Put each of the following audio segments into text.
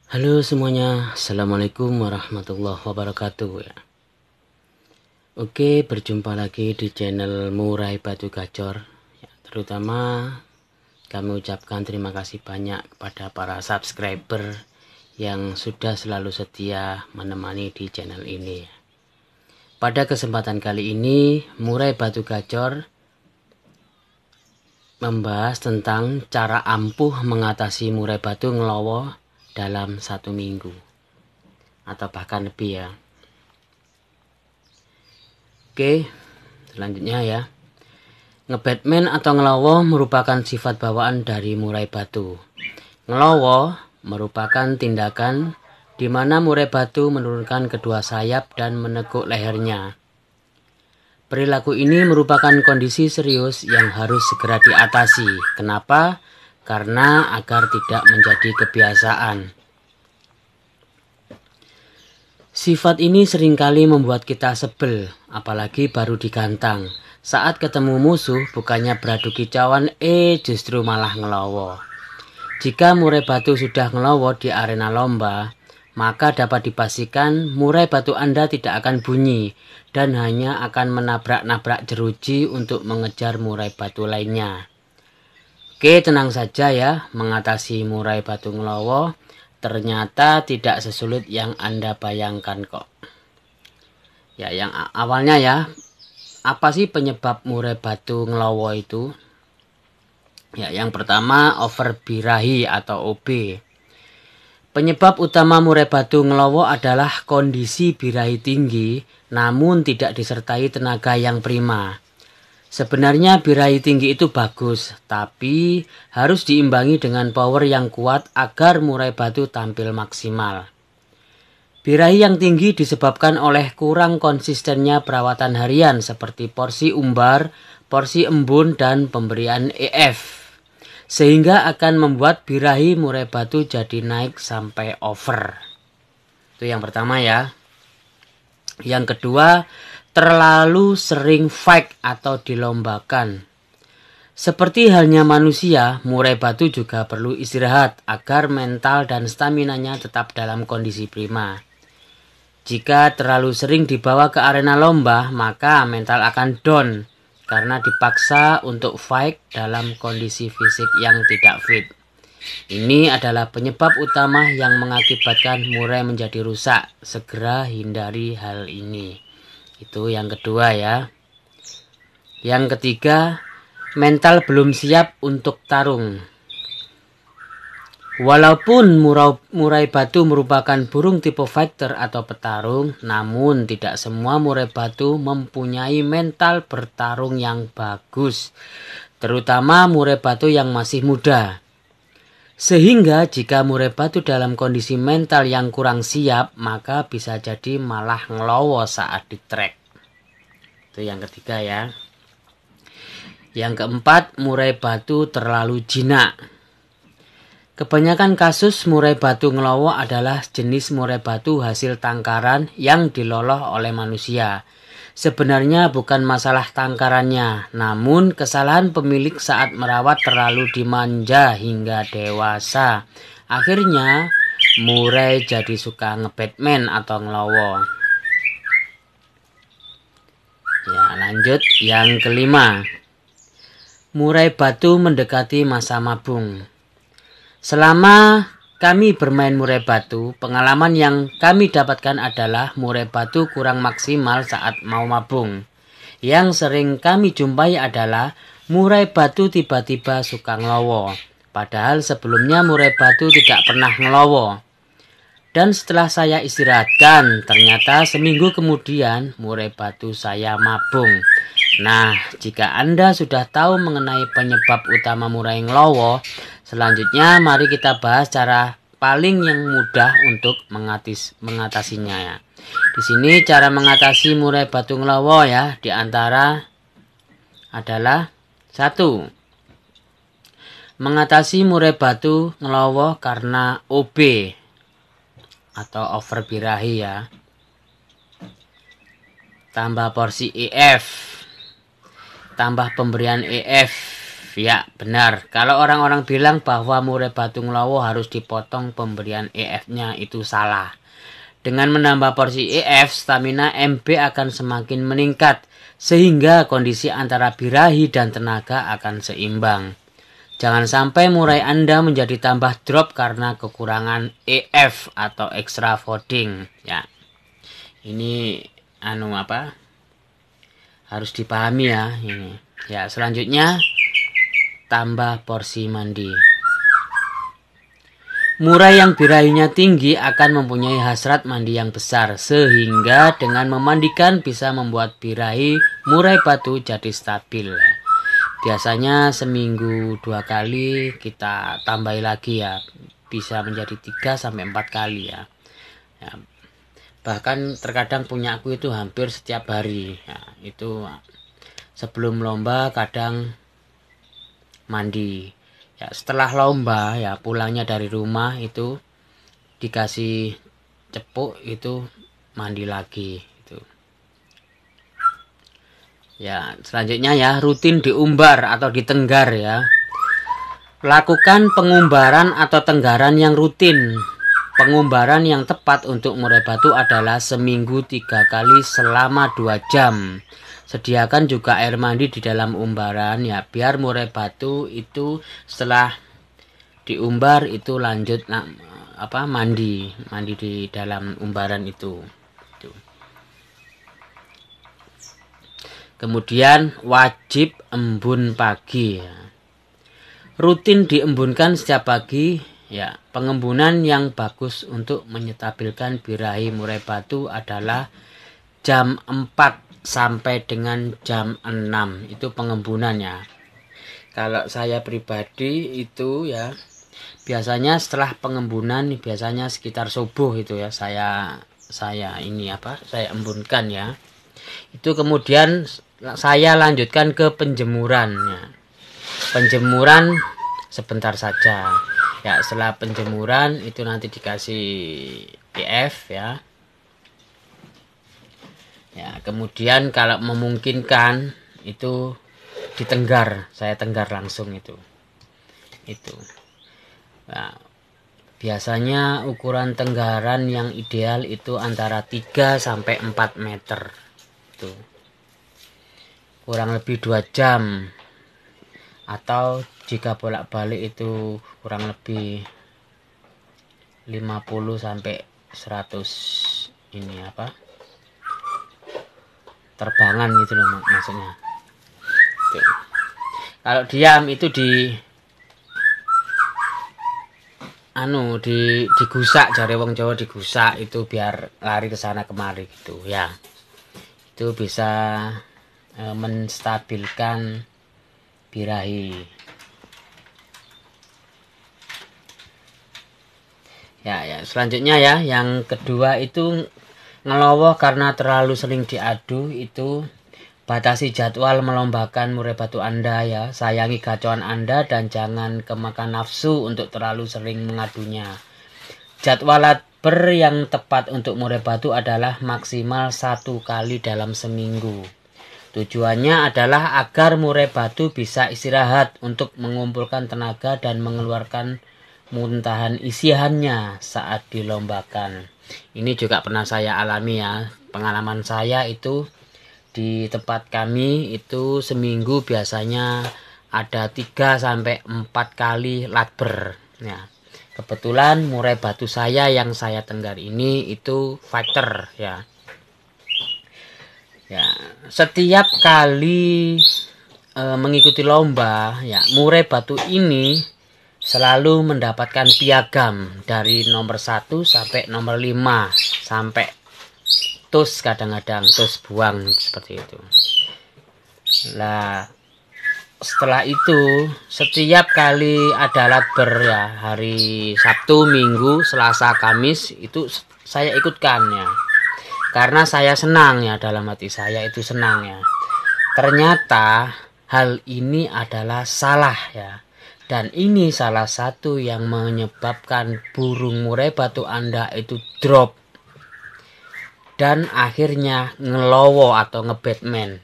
Halo semuanya, Assalamualaikum warahmatullahi wabarakatuh ya. Oke, berjumpa lagi di channel Murai Batu Gacor ya, terutama kami ucapkan terima kasih banyak kepada para subscriber yang sudah selalu setia menemani di channel ini ya. Pada kesempatan kali ini Murai Batu Gacor membahas tentang cara ampuh mengatasi murai batu ngelowo dalam 1 minggu atau bahkan lebih ya. Oke, selanjutnya ya. Ngebatman atau ngelowo merupakan sifat bawaan dari murai batu. Ngelowo merupakan tindakan di mana murai batu menurunkan kedua sayap dan menekuk lehernya. Perilaku ini merupakan kondisi serius yang harus segera diatasi. Kenapa? Karena agar tidak menjadi kebiasaan. Sifat ini seringkali membuat kita sebel, apalagi baru digantang. Saat ketemu musuh, bukannya beradu kicauan, justru malah ngelowo. Jika murai batu sudah ngelowo di arena lomba, maka dapat dipastikan murai batu Anda tidak akan bunyi dan hanya akan menabrak-nabrak jeruji untuk mengejar murai batu lainnya. Oke, tenang saja ya, mengatasi murai batu ngelowo ternyata tidak sesulit yang Anda bayangkan kok. Ya, yang awalnya ya, apa sih penyebab murai batu ngelowo itu? Ya, yang pertama over birahi atau OB. Penyebab utama murai batu ngelowo adalah kondisi birahi tinggi namun tidak disertai tenaga yang prima. Sebenarnya birahi tinggi itu bagus, tapi harus diimbangi dengan power yang kuat agar murai batu tampil maksimal. Birahi yang tinggi disebabkan oleh kurang konsistennya perawatan harian seperti porsi umbar, porsi embun, dan pemberian EF. Sehingga akan membuat birahi murai batu jadi naik sampai over. Itu yang pertama ya. Yang kedua, terlalu sering fight atau dilombakan. Seperti halnya manusia, murai batu juga perlu istirahat agar mental dan staminanya tetap dalam kondisi prima. Jika terlalu sering dibawa ke arena lomba, maka mental akan down karena dipaksa untuk fight dalam kondisi fisik yang tidak fit. Ini adalah penyebab utama yang mengakibatkan murai menjadi rusak. Segera hindari hal ini. Itu yang kedua ya. Yang ketiga, mental belum siap untuk tarung. Walaupun murai batu merupakan burung tipe fighter atau petarung, namun tidak semua murai batu mempunyai mental bertarung yang bagus, terutama murai batu yang masih muda. Sehingga jika murai batu dalam kondisi mental yang kurang siap, maka bisa jadi malah ngelowo saat di track. Itu yang ketiga ya. Yang keempat, murai batu terlalu jinak. Kebanyakan kasus murai batu ngelowo adalah jenis murai batu hasil tangkaran yang diloloh oleh manusia. Sebenarnya bukan masalah tangkarannya, namun kesalahan pemilik saat merawat terlalu dimanja hingga dewasa. Akhirnya murai jadi suka ngebatman atau ngelowo. Ya, lanjut yang kelima. Murai batu mendekati masa mabung. Selama kami bermain murai batu, pengalaman yang kami dapatkan adalah murai batu kurang maksimal saat mau mabung. Yang sering kami jumpai adalah murai batu tiba-tiba suka ngelowo. Padahal sebelumnya murai batu tidak pernah ngelowo. Dan setelah saya istirahatkan, ternyata seminggu kemudian murai batu saya mabung. Nah, jika Anda sudah tahu mengenai penyebab utama murai ngelowo, selanjutnya mari kita bahas cara paling yang mudah untuk mengatasinya ya. Di sini cara mengatasi murai batu ngelowo ya, di antara adalah 1. Mengatasi murai batu ngelowo karena OB atau over birahi ya. Tambah porsi EF. Tambah pemberian EF. EF. Ya, benar. Kalau orang-orang bilang bahwa murai batu ngelowo harus dipotong pemberian EF-nya, itu salah. Dengan menambah porsi EF, stamina MB akan semakin meningkat, sehingga kondisi antara birahi dan tenaga akan seimbang. Jangan sampai murai Anda menjadi tambah drop karena kekurangan EF atau extra fooding. Ya, ini harus dipahami ya ini. Ya, selanjutnya tambah porsi mandi. Murai yang birahinya tinggi akan mempunyai hasrat mandi yang besar, sehingga dengan memandikan bisa membuat birahi murai batu jadi stabil. Biasanya seminggu 2 kali kita tambahi lagi ya, bisa menjadi 3-4 kali ya. Bahkan terkadang punya aku itu hampir setiap hari ya, itu sebelum lomba kadang mandi ya, setelah lomba ya pulangnya dari rumah itu dikasih cepuk itu mandi lagi itu. Ya, selanjutnya ya, rutin diumbar atau ditenggar ya. Lakukan pengumbaran atau tenggaran yang rutin. Pengumbaran yang tepat untuk murai batu adalah seminggu 3 kali selama 2 jam. Sediakan juga air mandi di dalam umbaran ya, biar murai batu itu setelah diumbar itu lanjut mandi di dalam umbaran itu. Kemudian wajib embun pagi ya. Rutin diembunkan setiap pagi ya. Pengembunan yang bagus untuk menyetabilkan birahi murai batu adalah jam 4 sampai dengan jam 6 itu pengembunan ya. Kalau saya pribadi itu ya biasanya setelah pengembunan biasanya sekitar subuh itu ya saya embunkan ya. Itu kemudian saya lanjutkan ke penjemuran ya. Penjemuran sebentar saja ya. Setelah penjemuran itu nanti dikasih EF ya. Ya, kemudian kalau memungkinkan itu ditenggar, saya tenggar langsung itu. Nah, biasanya ukuran tenggaran yang ideal itu antara 3-4 meter. Itu. Kurang lebih 2 jam. Atau jika bolak-balik itu kurang lebih 50-100 terbangan gitu loh maksudnya. Tuh. Kalau diam itu digusak, jare wong Jawa digusak itu biar lari ke sana kemari gitu ya. Itu bisa menstabilkan birahi. Ya, selanjutnya ya, yang kedua itu ngelowo karena terlalu sering diadu. Itu batasi jadwal melombakan murai batu Anda ya. Sayangi gacauan Anda dan jangan kemakan nafsu untuk terlalu sering mengadunya. Jadwal latber yang tepat untuk murai batu adalah maksimal 1 kali dalam seminggu. Tujuannya adalah agar murai batu bisa istirahat untuk mengumpulkan tenaga dan mengeluarkan muntahan isiannya saat dilombakan. Ini juga pernah saya alami ya. Pengalaman saya itu di tempat kami itu seminggu biasanya ada 3-4 kali latber ya. Kebetulan murai batu saya yang saya tenggar ini itu fighter ya. Ya, setiap kali mengikuti lomba ya, murai batu ini selalu mendapatkan piagam dari nomor 1 sampai nomor 5 sampai tus, kadang-kadang tus buang seperti itu. Nah, setelah itu setiap kali ada latber ya, hari Sabtu, Minggu, Selasa, Kamis itu saya ikutkan ya. Karena saya senang ya, dalam hati saya itu senang ya. Ternyata hal ini adalah salah ya. Dan ini salah satu yang menyebabkan burung murai batu Anda itu drop. Dan akhirnya ngelowo atau ngebatman.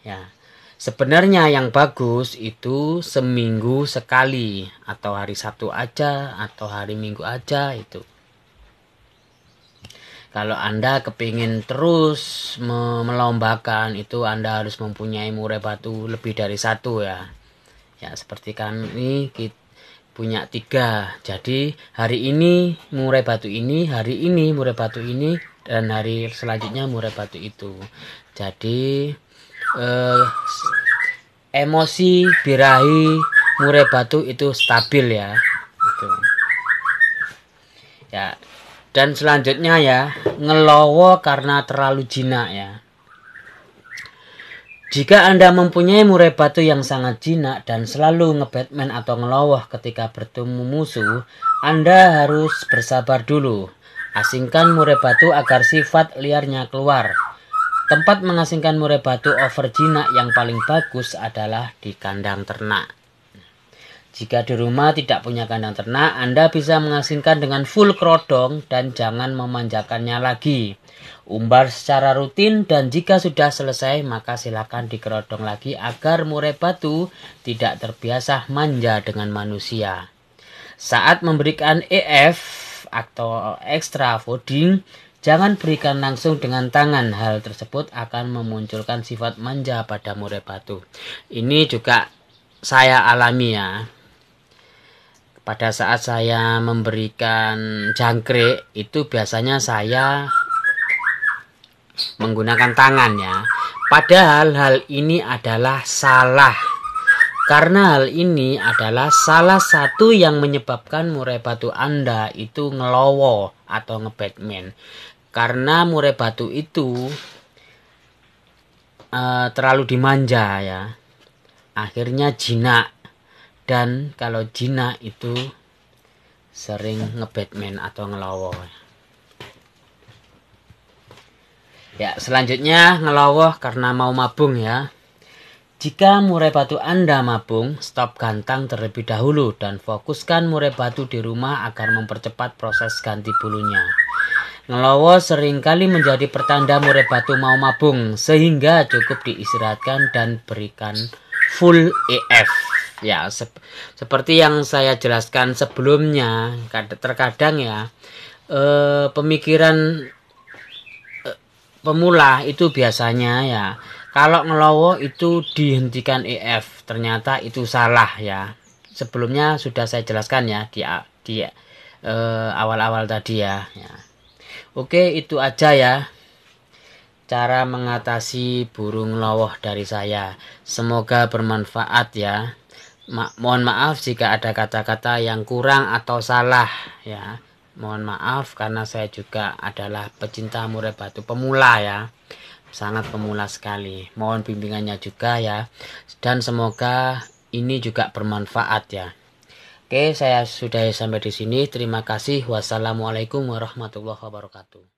Ya. Sebenarnya yang bagus itu seminggu sekali, atau hari Sabtu aja, atau hari Minggu aja itu. Kalau Anda kepingin terus melombakan, itu Anda harus mempunyai murai batu lebih dari satu ya. Ya seperti kami kita punya 3. Jadi hari ini murai batu ini, hari ini murai batu ini, dan hari selanjutnya murai batu itu. Jadi emosi birahi murai batu itu stabil ya. Itu. Ya. Dan selanjutnya ya, ngelowo karena terlalu jinak ya. Jika Anda mempunyai murai batu yang sangat jinak dan selalu nge-Batman atau ngelowoh ketika bertemu musuh, Anda harus bersabar dulu. Asingkan murai batu agar sifat liarnya keluar. Tempat mengasingkan murai batu over jinak yang paling bagus adalah di kandang ternak. Jika di rumah tidak punya kandang ternak, Anda bisa mengasingkan dengan full kerodong dan jangan memanjakannya lagi. Umbar secara rutin dan jika sudah selesai maka silakan dikerodong lagi agar murai batu tidak terbiasa manja dengan manusia. Saat memberikan EF atau extra fooding, jangan berikan langsung dengan tangan. Hal tersebut akan memunculkan sifat manja pada murai batu. Ini juga saya alami ya. Pada saat saya memberikan jangkrik itu biasanya saya menggunakan tangan ya. Padahal hal ini adalah salah. Karena hal ini adalah salah satu yang menyebabkan murai batu Anda itu ngelowo atau nge-Batman. Karena murai batu itu terlalu dimanja ya. Akhirnya jinak. Dan kalau jinak itu sering nge-Batman atau ngelowo. Ya, selanjutnya ngelowo karena mau mabung ya. Jika murai batu Anda mabung, stop gantang terlebih dahulu dan fokuskan murai batu di rumah agar mempercepat proses ganti bulunya. Ngelowo seringkali menjadi pertanda murai batu mau mabung, sehingga cukup diistirahatkan dan berikan full EF. Ya, seperti yang saya jelaskan sebelumnya, terkadang ya pemikiran pemula itu biasanya ya, kalau ngelowo itu dihentikan EF, ternyata itu salah ya. Sebelumnya sudah saya jelaskan ya di awal-awal tadi ya. Oke, itu aja ya cara mengatasi burung ngelowoh dari saya. Semoga bermanfaat ya. Mohon maaf jika ada kata-kata yang kurang atau salah ya. Mohon maaf karena saya juga adalah pecinta murai batu pemula ya. Sangat pemula sekali. Mohon bimbingannya juga ya. Dan semoga ini juga bermanfaat ya. Oke, saya sudah sampai di sini. Terima kasih. Wassalamualaikum warahmatullahi wabarakatuh.